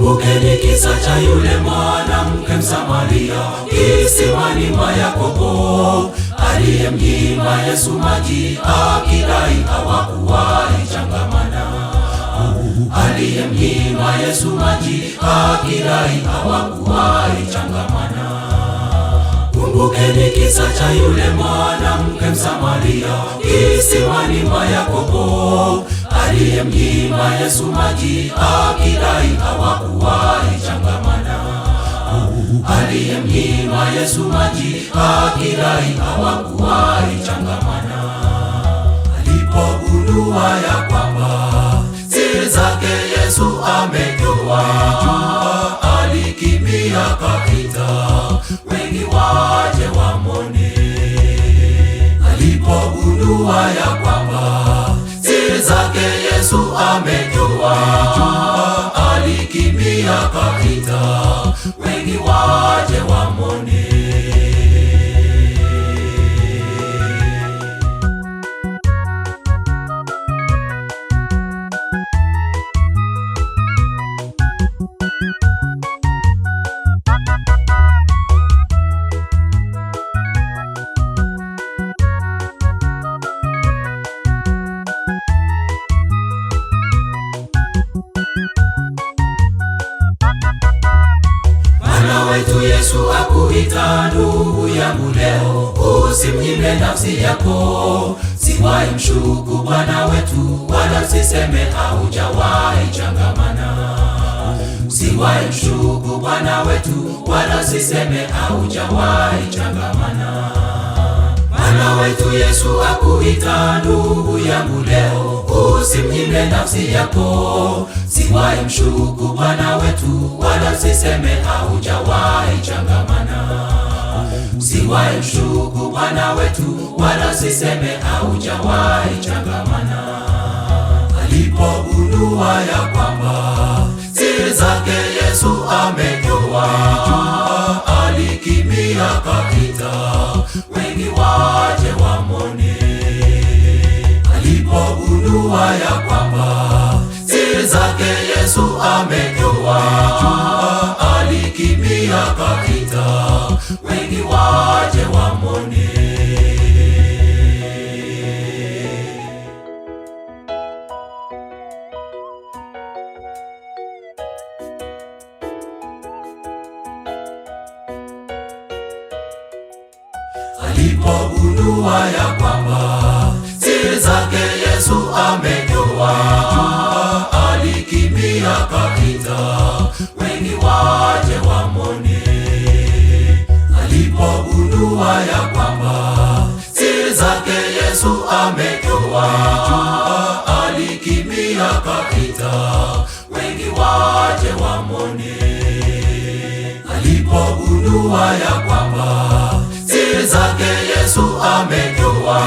Kumbukeni kisa cha yule mwanamke Msamaria kisimani mwa Yakobo, aliyemnyima Yesu maji akidai hawakuwahi changamana. Aliyemnyima Yesu maji akidai hawakuwahi changamana. Kumbukeni kisa cha yule mwanamke Msamaria kisimani mwa Yakobo, aliyemnyima Yesu maji akidai hawakuwahi changamana. Aliyemnyima Yesu maji akidai hawakuwahi changamana. Alipogundua ya kwamba siri zake Yesu amejua, alikimbia kapita wengi waje wamone. Alipogundua ya kwamba siri zake Yesu amejua, alikimbia kapita wengi waje wamone. Bwana wetu Yesu akuita ndugu yangu leo, usimnyime nafsi yako. Siwahi mshuku Bwana wetu, wala usiseme haujawahi changamana. Siwahi mshuku Bwana wetu, wala usiseme haujawahi changamana. Bwana wetu Yesu akuita ndugu yangu leo, usimnyime nafsi yako. Siwahi mshuku Bwana wetu, wala usiseme haujawahi changamana. Siwahi mshuku Bwana wetu, wala usiseme haujawahi changamana. Alipogundua ya kwamba siri zake Yesu amejua, alikimbia kapita wengi waje wamone. Alipogundua ya kwamba siri zake Yesu amejua, alikimbia kapita wengi waje wamone. Alipogundua ya kwamba siri zake Yesu amejua, alikimbia kapita wengi waje wamone. Alipogundua ya kwamba siri zake Yesu amejua, alikimbia kapita wengi waje wamone. Alipogundua ya kwamba siri zake Yesu amejua,